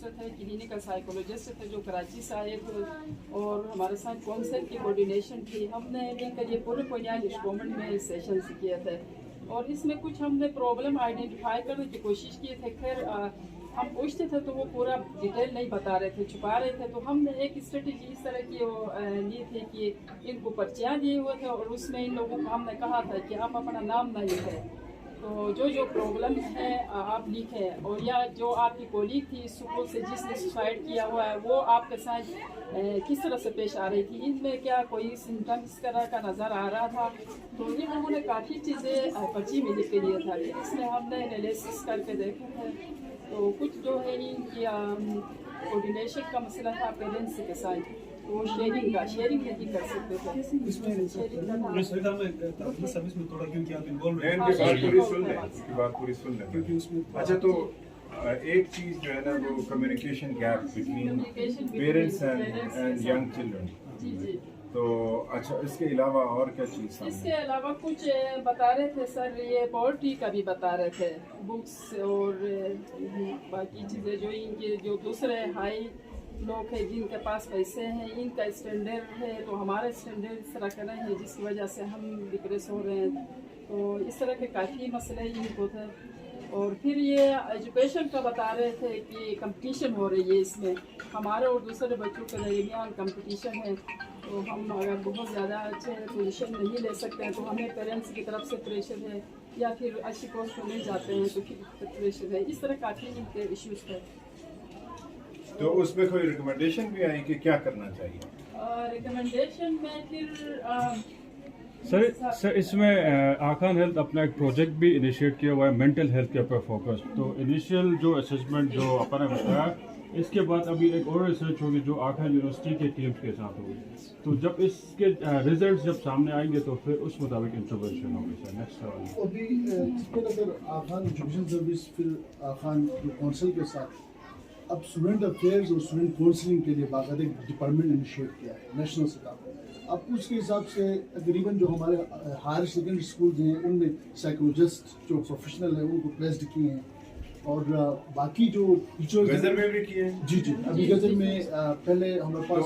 تھے, clinical psychologist تھے جو کراچی سے آئے تھے, اور ہمارے ساتھ کونسل کی کوارڈینیشن تھی. ہم نے مل کر یہ پورے پنجاب گورنمنٹ میں سیشنز کیے تھے, اور اس میں کچھ ہم نے پرابلم آئیڈینٹیفائی کرنے کی کوشش کی تھے. خیر ہم پوچھتے تھے تو وہ پورا ڈیٹیل نہیں بتا رہے تھے, چھپا رہے تھے. تو ہم نے ایک اسٹریٹجی اس طرح کی لی تھی کہ ان کو پرچیاں دیے ہوئے تھے, اور اس میں ان لوگوں کو ہم نے کہا تھا کہ آپ اپنا نام نہ لکھیں, تو جو پرابلم ہے آپ لکھیں, اور یا جو آپ کی کولیگ تھی اسکول سے جس نے سوسائڈ کیا ہوا ہے وہ آپ کے ساتھ کس طرح سے پیش آ رہی تھی, ان میں کیا کوئی سمٹم اس طرح کا نظر آ رہا تھا. تو ان لوگوں نے کافی چیزیں پرچی میں لکھ کے دیا تھا. اس میں ہم نے انالیسس کر کے دیکھے تھے, تو کچھ جو ہے ان کی کوارڈینیشن کا مسئلہ تھا پیرنٹس کے ساتھ, وہ شیئرنگ نہیں کر سکتے تھے. اس میں تھوڑا کیونکہ آپ انوالو ہیں بات پوری سن لیں. اچھا, تو ایک چیز جو ہے نا وہ communication gap between parents and young children. جی جی. تو اچھا, اس کے علاوہ اور کیا چیز؟ اس کے علاوہ کچھ بتا رہے تھے سر, یہ پورٹری کا بھی بتا رہے تھے, بکس اور باقی چیزیں جو ان کے جو دوسرے ہائی لوگ ہیں جن کے پاس پیسے ہیں, ان کا اسٹینڈرڈ ہے تو ہمارا اسٹینڈرڈ اس طرح کا نہیں ہے, جس کی وجہ سے ہم ڈپریس ہو رہے ہیں. تو اس طرح کے کافی مسئلے ان کو تھے. اور پھر یہ ایجوکیشن کا بتا رہے تھے کہ کمپٹیشن ہو رہی ہے, اس میں ہمارے اور دوسرے بچوں کے درمیان کمپٹیشن ہے. تو ہم اگر بہت زیادہ اچھے پوزیشن نہیں لے سکتے ہیں تو ہمیں پیرنٹس کی طرف سے پریشر ہے, یا پھر اچھی پوسٹ پہ نہیں جاتے ہیں تو پھر پریشر ہے. اس طرح کافی ان کے ایشوز تھے. تو اس میں کوئی ریکمنڈیشن بھی آئی کہ کیا کرنا چاہیے؟ ریکمنڈیشن میں پھر سر اس میں آخان ہیلتھ اپنا ایک پروجیکٹ بھی انیشیٹ کیا ہوا ہے مینٹل ہیلتھ کے اوپر فوکس. تو انیشیل جو اسسمنٹ جو اپن نے بتایا, اس کے بعد ابھی ایک اور ریسرچ ہوگی جو آخان یونیورسٹی کے ٹیمز کے ساتھ ہوگی. تو جب اس کے ریزلٹس جب سامنے آئیں گے تو پھر اس مطابق انٹرونشن ہوگی. سر نیکسٹ سوال. ابھی اس پر اگر آخان ایجوکیشن سروس پھر آخان کونسل کے ساتھ اب اسٹوڈنٹ افیئرز اور اسٹوڈنٹ کاؤنسلنگ کے لیے باقاعدہ ایک ڈپارٹمنٹ انیشیٹ کیا ہے نیشنل سطح پر. اب اس کے حساب سے تقریباً جو ہمارے ہائر سیکنڈری اسکولز ہیں ان میں سائیکولوجسٹ جو پروفیشنل ہیں ان کو پلیسڈ کیے ہیں, اور باقی جو ٹیچرز غزل میں بھی کیے ہیں. جی جی, ابھی غزل میں پہلے ہمارے پاس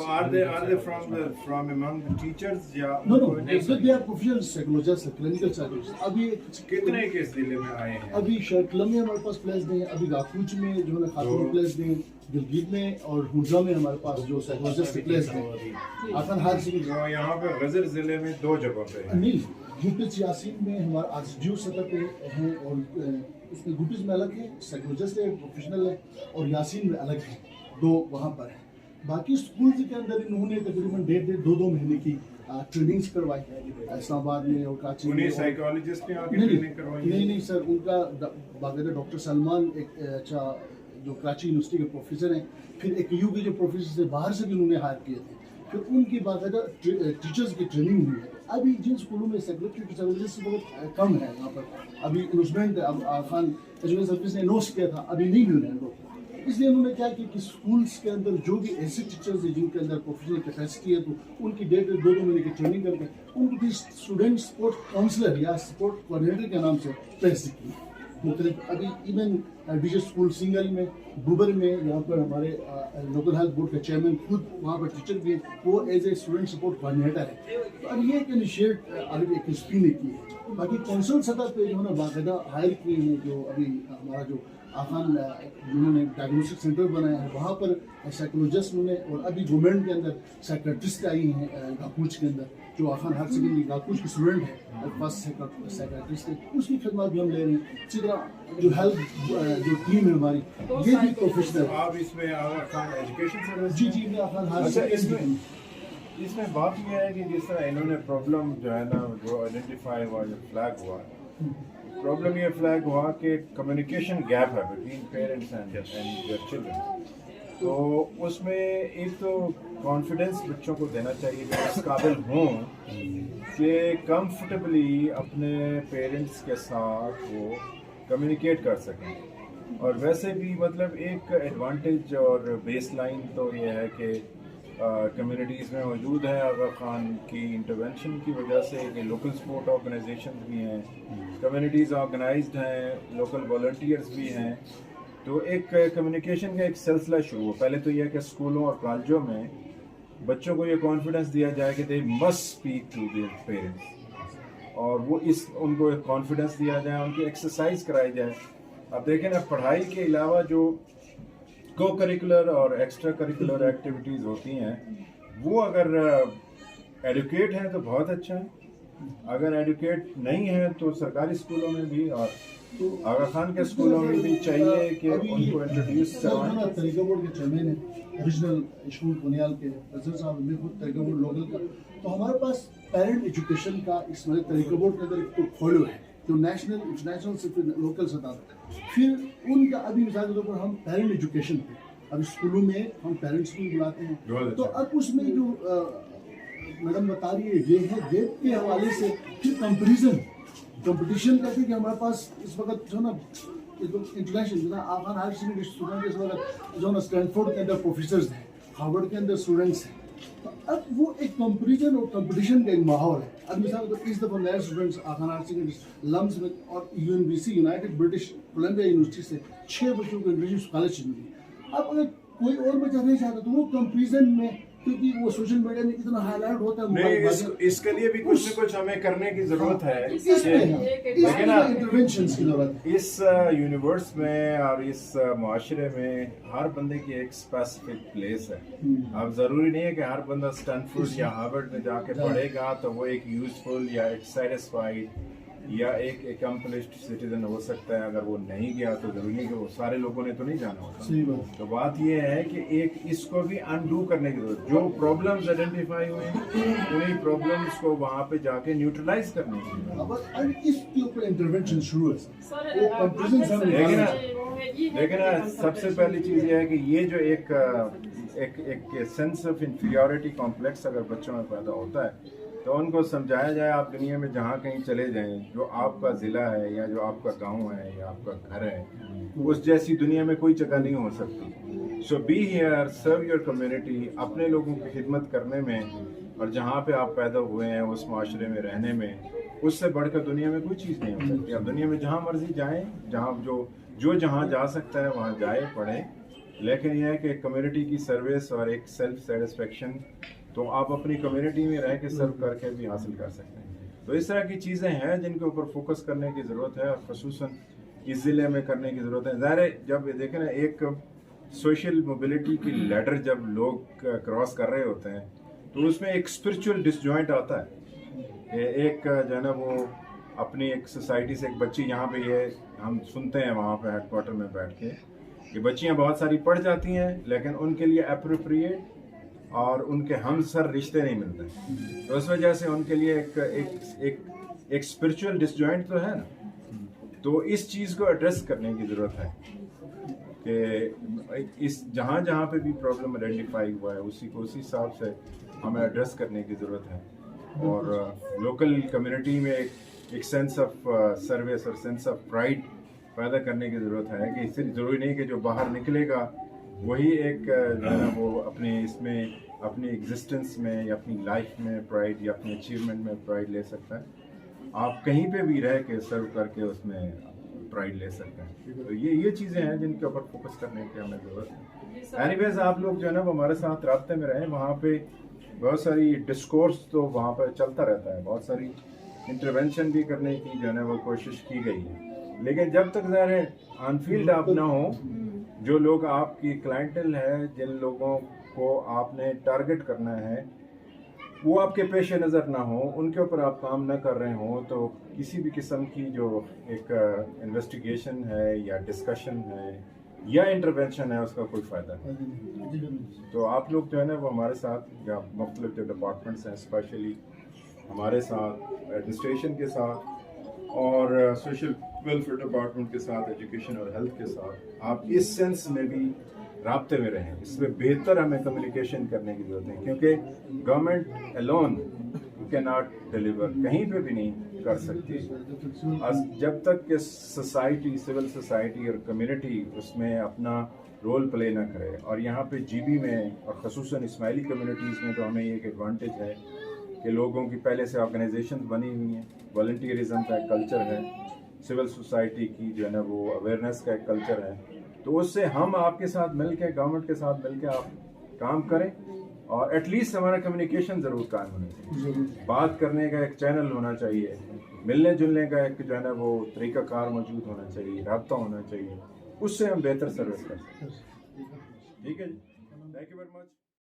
فرام امنگ دی ٹیچرز یا they are professional psychologist, clinical psychologist. ابھی کتنے کس ضلع میں آئے ہیں؟ ابھی شرکلم میں ہمارے پاس پلیسڈ ہیں, ابھی گاکوچ میں جو ہے خاتون پلیسڈ ہیں, گلگیت میں اور ہنزا میں ہمارے پاس جو سائیکولوجسٹ پلیسڈ ہیں. آخر ہر سیکنڈری یہاں پہ غزل ضلع میں 2 جگہوں پہ نہیں, گوپز یاسین میں ہمارا آرسڈیو سطح پہ ہیں, اور اس میں گوپز میں الگ ہے, سائیکولوجسٹ ہے, پروفیشنل ہے, اور یاسین میں الگ ہے, 2 وہاں پر ہیں. باقی اسکولز کے اندر انہوں نے تقریباً 1.5-2 مہینے کی ٹریننگز کروائی ہے اسلام آباد میں اور کراچی میں. سائیکالوجسٹ نے آ کے ٹریننگ کروائی؟ نہیں سر, ان کا باقاعدہ ڈاکٹر سلمان ایک اچھا جو کراچی یونیورسٹی کے پروفیسر ہیں, پھر ایک یو کے جو پروفیسر سے باہر سے بھی انہوں نے ہائر کیے تھے, پھر ان کی باقاعدہ ٹیچرز کی ٹریننگ ہوئی ہے. ابھی جن اسکولوں میں سائیکولوجسٹ بہت کم ہے یہاں پر, ابھی انوسمنٹ خان ایجوکیشن سروس نے انوس کیا تھا, ابھی نہیں مل رہے ہیں لوگ. اس لیے انہوں نے کیا کہ اسکولس کے اندر جو بھی ایسے ٹیچرز ہیں جن کے اندر پروفیشنل کیپیسٹی ہے, تو ان کی 1.5-2 مہینے کی ٹریننگ کر کے ان کو بھی اسٹوڈنٹ سپورٹ کاؤنسلر یا سپورٹ کوآرڈینیٹر کے نام سے پلیس کی مختلف. ابھی even D J school single میں, بوبر میں, یہاں پر ہمارے لوکل ہیلتھ بورڈ کا چیئرمین خود وہاں پر ٹیچر بھی ہیں, وہ as a student support coordinator ہے. تو اب یہ ایک انیشیٹ ابھی ایک ایس پی نے کی ہے. باقی کونسل سطح پہ جو ہے نا باقاعدہ ہائر کیے ہیں, جو ابھی ہمارا جو آخان جنہوں نے ڈائگنوسٹک سینٹر بنایا ہے وہاں پر سائیکولوجسٹ انہوں نے, اور ابھی گورنمنٹ کے اندر سائیکٹرسٹ آئی ہیں گاکوچ کے اندر, جو آخان ہر سیکنڈری گاکوچ کی اسٹوڈنٹ ہے, فرسٹ سائیکٹرسٹ ہے, اس کی خدمات بھی ہم لے رہے ہیں. اسی طرح جو ہیلتھ جو ٹیم ہے ہماری یہ بھی پروفیشنل. آپ اس میں آخان ایجوکیشن سروس؟ جی میں آخان ہر اس میں بات یہ ہے کہ جس طرح انہوں نے پرابلم جو ہے نا جو آئیڈینٹیفائی ہوا, جو فلیگ ہوا, پرابلم یہ فلیگ ہوا کہ کمیونیکیشن گیپ ہے between parents and their children. تو اس میں ایک تو کانفیڈنس بچوں کو دینا چاہیے کہ اس قابل ہوں کہ کمفرٹیبلی اپنے پیرنٹس کے ساتھ وہ کمیونیکیٹ کر سکیں. اور ویسے بھی مطلب ایک ایڈوانٹیج اور بیس لائن تو یہ ہے کہ کمیونٹیز میں موجود ہے آغا خان کی انٹرونشن کی وجہ سے کہ لوکل سپورٹ آرگنائزیشن بھی ہیں, کمیونٹیز آرگنائزڈ ہیں, لوکل والنٹیئرز بھی ہیں. تو ایک کمیونیکیشن کا ایک سلسلہ شروع ہو. پہلے تو یہ ہے کہ اسکولوں اور کالجوں میں بچوں کو یہ کانفیڈنس دیا جائے کہ they must speak to their parents, اور وہ ان کو ایک کانفیڈنس دیا جائے, ان کی ایکسرسائز کرائی جائے. اب دیکھیں نا, پڑھائی کے علاوہ جو کو کریکولر اور ایکسٹرا کریکولر ایکٹیویٹیز ہوتی ہیں وہ اگر ایڈوکیٹ ہیں تو بہت اچھا ہے, اگر ایڈوکیٹ نہیں ہے تو سرکاری اسکولوں میں بھی اور آغا خان کے اسکولوں میں بھی چاہیے کہ ان کو انٹروڈیوس کروائیں. طریقہ بورڈ کے چیئرمین ہیں اوریجنل اسکول بنیال کے رضا صاحب, میں خود طریقہ بورڈ لوکل کا. تو ہمارے پاس پیرنٹ ایجوکیشن کا اس میں طریقہ بورڈ کے اندر ایک پورٹ فولیو ہے جو نیشنل انٹرنیشنل سے لوکل سطح تک. پھر ان کا ابھی مثال کے طور پر ہم پیرنٹ ایجوکیشن پہ اب اسکولوں میں ہم پیرنٹس کو بلاتے ہیں, تو اب اس میں جو میڈم بتا رہی ہے یہ ہے ویب کے حوالے سے. پھر کمپٹیشن کرتے کہ ہمارے پاس اس وقت جو نا انٹرنیشنل جو نا آفغان ہائر سیکنڈری اسٹوڈنٹ اس وقت جو نا اسٹینفورڈ کے اندر پروفیسرز ہیں, ہارورڈ کے اندر اسٹوڈنٹس ہیں. تو اب وہ ایک کمپٹیشن اور کمپٹیشن کا ایک ماحول ہے. اب مثال کے اس دفعہ نئے اسٹوڈنٹس آفغان ہائر سیکنڈری لمس میں اور UNBC United British Columbia university سے 6 بچوں کو انٹرنیشنل اسکالرشپ ملی. اب اگر کوئی اور بچہ نہیں چاہتا تو وہ کمپیریزن میں, کیونکہ وہ سوشل میڈیا میں اتنا ہائی لائٹ ہوتا ہے, نہیں اس کے لیے بھی کچھ نہ کچھ ہمیں کرنے کی ضرورت ہے. اس یونیورس میں اور اس معاشرے میں ہر بندے کی ایک اسپیسیفک پلیس ہے. اب ضروری نہیں ہے کہ ہر بندہ اسٹینفورڈ یا ہارورڈ میں جا کے پڑھے گا تو وہ ایک یوزفل یا ایک سیٹسفائیڈ یا ایک اکمپلشڈ سٹیزن ہو سکتا ہے. اگر وہ نہیں گیا تو ضروری نہیں کہ وہ سارے لوگوں نے تو نہیں جانا ہوتا. تو بات یہ ہے کہ ایک اس کو بھی انڈو کرنے کی ضرورت, جو پرابلمز آئیڈینٹیفائی ہوئے ہیں انہیں پرابلمز کو وہاں پہ جا کے نیوٹرلائز کرنے کی ضرورت. اس کے اوپر انٹرونشن شروع لیکن سب سے پہلی چیز یہ ہے کہ یہ جو ایک سینس آف انفیریورٹی کمپلیکس اگر بچوں میں پیدا ہوتا ہے تو ان کو سمجھایا جائے آپ دنیا میں جہاں کہیں چلے جائیں, جو آپ کا ضلع ہے یا جو آپ کا گاؤں ہے یا آپ کا گھر ہے, اس جیسی دنیا میں کوئی جگہ نہیں ہو سکتی. So be here, serve your community, اپنے لوگوں کی خدمت کرنے میں اور جہاں پہ آپ پیدا ہوئے ہیں اس معاشرے میں رہنے میں, اس سے بڑھ کر دنیا میں کوئی چیز نہیں ہو سکتی. اب دنیا میں جہاں مرضی جائیں, جہاں جو جہاں جا سکتا ہے وہاں جائے, پڑھے. لیکن یہ ہے کہ کمیونٹی کی سروس اور ایک سیلف سیٹسفیکشن تو آپ اپنی کمیونٹی میں رہ کے سرو کر کے بھی حاصل کر سکتے ہیں. تو اس طرح کی چیزیں ہیں جن کے اوپر فوکس کرنے کی ضرورت ہے, اور خصوصاً اس ضلع میں کرنے کی ضرورت ہے. ظاہر ہے جب دیکھیں نا ایک سوشل موبلٹی کی لیڈر جب لوگ کراس کر رہے ہوتے ہیں تو اس میں ایک اسپرچول ڈس جوائنٹ آتا ہے کہ ایک جو ہے نا وہ اپنی ایک سوسائٹی سے ایک بچی, یہاں پہ یہ ہم سنتے ہیں وہاں پہ ہیڈ کوارٹر میں بیٹھ کے کہ بچیاں بہت ساری پڑھ جاتی ہیں لیکن ان کے لیے اپروپریٹ اور ان کے ہم سر رشتے نہیں ملتے. تو اس وجہ سے ان کے لیے ایک اسپرچول ڈس جوائنٹ تو ہے نا. تو اس چیز کو ایڈریس کرنے کی ضرورت ہے کہ اس جہاں جہاں پہ بھی پرابلم آئیڈینٹیفائی ہوا ہے اسی حساب سے ہمیں ایڈریس کرنے کی ضرورت ہے. اور لوکل کمیونٹی میں ایک سینس آف سروس اور سینس آف پرائڈ پیدا کرنے کی ضرورت ہے کہ اس سے ضروری نہیں کہ جو باہر نکلے گا وہی ایک جو ہے نا وہ اپنے اس میں اپنی ایگزسٹنس میں یا اپنی لائف میں پرائڈ یا اپنی اچیومنٹ میں پرائڈ لے سکتا ہے. آپ کہیں پہ بھی رہ کے سرو کر کے اس میں پرائڈ لے سکتے ہیں. تو یہ چیزیں ہیں جن کے اوپر فوکس کرنے کی ہمیں ضرورت ہے. اینی ویز آپ لوگ جو ہے نا وہ ہمارے ساتھ رابطے میں رہیں. وہاں پہ بہت ساری ڈسکورس تو وہاں پہ چلتا رہتا ہے, بہت ساری انٹروینشن بھی کرنے کی جو ہے نا وہ کوشش کی گئی ہے. لیکن جب تک ظاہر ہے آن فیلڈ آپ نہ ہوں, جو لوگ آپ کی کلائنٹل ہے, جن لوگوں کو آپ نے ٹارگٹ کرنا ہے وہ آپ کے پیش نظر نہ ہوں, ان کے اوپر آپ کام نہ کر رہے ہوں, تو کسی بھی قسم کی جو ایک انویسٹیگیشن ہے یا ڈسکشن ہے یا انٹروینشن ہے اس کا کوئی فائدہ نہیں. تو آپ لوگ جو ہے نا وہ ہمارے ساتھ یا مختلف جو ڈپارٹمنٹس ہیں اسپیشلی ہمارے ساتھ ایڈمنسٹریشن کے ساتھ اور سوشل ویلفیئر ڈپارٹمنٹ کے ساتھ, ایجوکیشن اور ہیلتھ کے ساتھ آپ اس سینس میں بھی رابطے میں رہیں. اس میں بہتر ہمیں کمیونیکیشن کرنے کی ضرورت ہے کیونکہ گورنمنٹ الون کی ناٹ ڈیلیور کہیں پہ بھی نہیں کر سکتی جب تک کہ سوسائٹی, سول سوسائٹی اور کمیونٹی اس میں اپنا رول پلے نہ کرے. اور یہاں پہ جی بی میں اور خصوصاً اسماعیلی کمیونٹیز میں تو ہمیں ایک ایڈوانٹیج ہے کہ لوگوں کی پہلے سے آرگنائزیشن بنی ہوئی ہیں, والنٹیئرزم کا ایک کلچر ہے, سول سوسائٹی کی جو ہے نا وہ اویئرنیس کا ایک کلچر ہے. تو اس سے ہم آپ کے ساتھ مل کے گورنمنٹ کے ساتھ مل کے آپ کام کریں اور ایٹ لیسٹ ہمارا کمیونیکیشن ضرور قائم ہونا چاہیے, بات کرنے کا ایک چینل ہونا چاہیے, ملنے جلنے کا ایک جو ہے نا وہ طریقہ کار موجود ہونا چاہیے, رابطہ ہونا چاہیے, اس سے ہم بہتر سروس کر سکتے ہیں. ٹھیک ہے جی, تھینک یو ویری مچ.